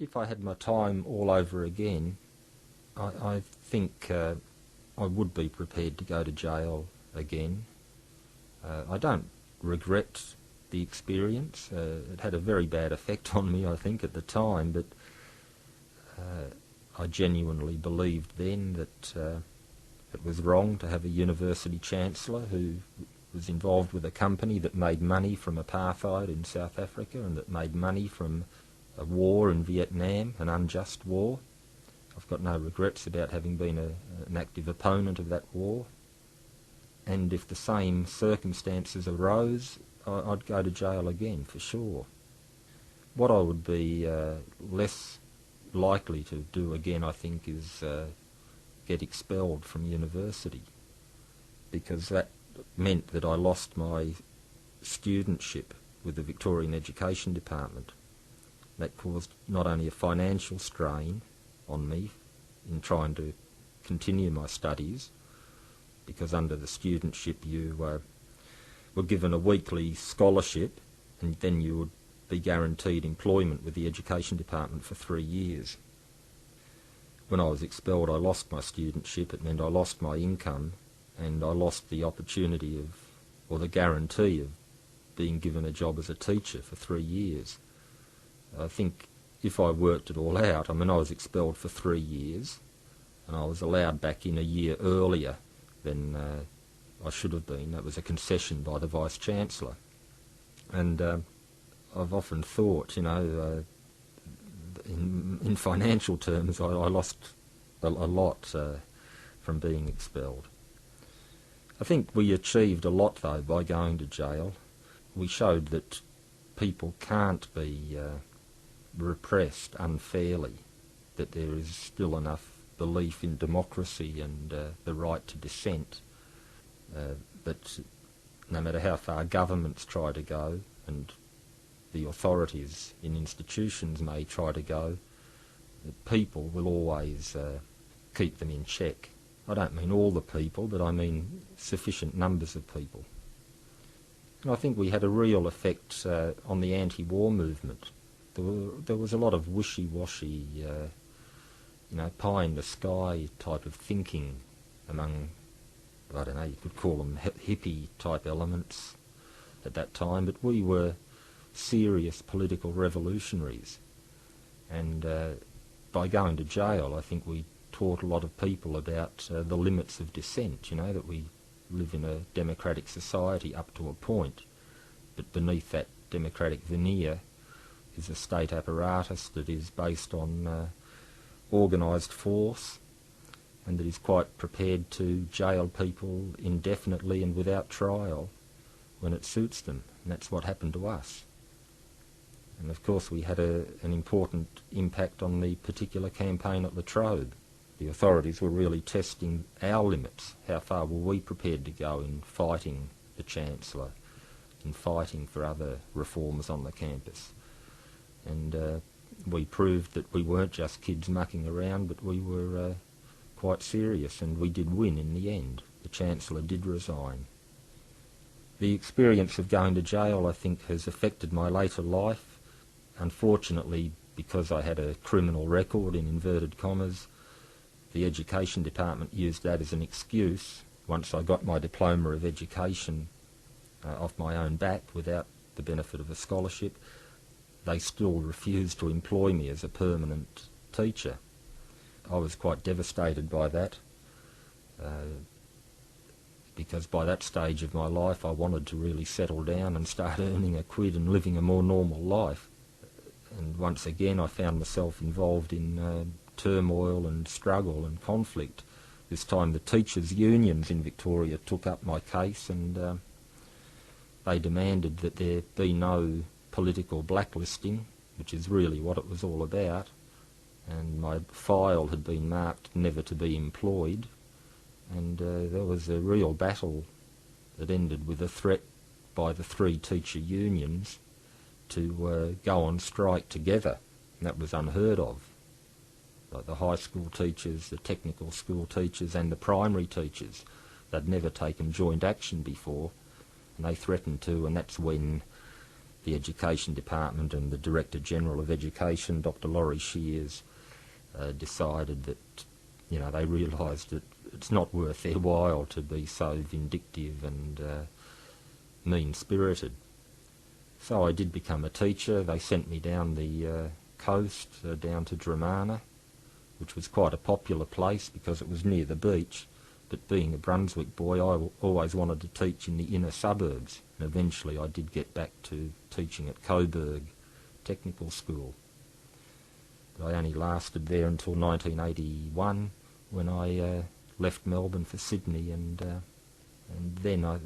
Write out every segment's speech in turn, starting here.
If I had my time all over again, I think I would be prepared to go to jail again. I don't regret the experience. It had a very bad effect on me, I think, at the time, but I genuinely believed then that it was wrong to have a university chancellor who was involved with a company that made money from apartheid in South Africa and that made money from a war in Vietnam, an unjust war. I've got no regrets about having been an active opponent of that war. And if the same circumstances arose, I'd go to jail again, for sure. What I would be less likely to do again, I think, is get expelled from university, because that meant that I lost my studentship with the Victorian Education Department. That caused not only a financial strain on me in trying to continue my studies, because under the studentship you were given a weekly scholarship and then you would be guaranteed employment with the Education Department for 3 years. When I was expelled, I lost my studentship. It meant I lost my income and I lost the opportunity of, or the guarantee of, being given a job as a teacher for 3 years. I think if I worked it all out, I mean, I was expelled for 3 years and I was allowed back in a year earlier than I should have been. That was a concession by the Vice-Chancellor. And I've often thought, you know, in financial terms, I lost a lot from being expelled. I think we achieved a lot, though, by going to jail. We showed that people can't be repressed unfairly, that there is still enough belief in democracy and the right to dissent, that no matter how far governments try to go and the authorities in institutions may try to go, that people will always keep them in check. I don't mean all the people, but I mean sufficient numbers of people. And I think we had a real effect on the anti-war movement. There was a lot of wishy-washy, pie-in-the-sky type of thinking among, I don't know, you could call them hippie-type elements at that time, but we were serious political revolutionaries. And by going to jail, I think we taught a lot of people about the limits of dissent, that we live in a democratic society up to a point, but beneath that democratic veneer is a state apparatus that is based on organised force and that is quite prepared to jail people indefinitely and without trial when it suits them. And that's what happened to us. And of course we had an important impact on the particular campaign at Trobe. The authorities were really testing our limits. How far were we prepared to go in fighting the Chancellor, in fighting for other reforms on the campus? And we proved that we weren't just kids mucking around, but we were quite serious, and we did win in the end. The Chancellor did resign. The experience of going to jail, I think, has affected my later life. Unfortunately, because I had a criminal record, in inverted commas, the Education Department used that as an excuse. Once I got my diploma of education off my own back without the benefit of a scholarship, they still refused to employ me as a permanent teacher. I was quite devastated by that, because by that stage of my life I wanted to really settle down and start earning a quid and living a more normal life. And once again I found myself involved in turmoil and struggle and conflict. This time the teachers' unions in Victoria took up my case, and they demanded that there be no political blacklisting, which is really what it was all about. And my file had been marked never to be employed, and there was a real battle that ended with a threat by the 3 teacher unions to go on strike together, and that was unheard of. Like the high school teachers, the technical school teachers and the primary teachers, they'd never taken joint action before, and they threatened to, and that's when the Education Department and the Director General of Education, Dr. Laurie Shears, decided that, they realised that it's not worth their while to be so vindictive and mean-spirited. So I did become a teacher. They sent me down the coast, down to Dramana, which was quite a popular place because it was near the beach. But being a Brunswick boy, I always wanted to teach in the inner suburbs. And eventually I did get back to teaching at Coburg Technical School. But I only lasted there until 1981, when I left Melbourne for Sydney, and then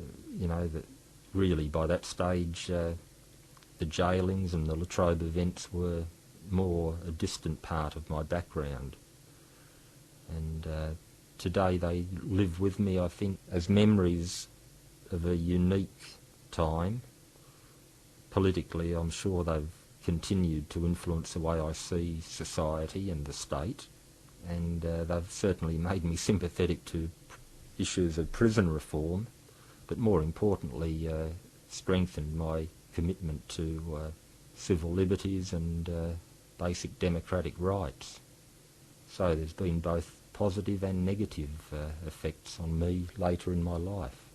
really by that stage the jailings and the La Trobe events were more a distant part of my background. And today they live with me, I think, as memories of a unique time. Politically, I'm sure they've continued to influence the way I see society and the state, and they've certainly made me sympathetic to issues of prison reform, but more importantly strengthened my commitment to civil liberties and basic democratic rights. So there's been both positive and negative effects on me later in my life.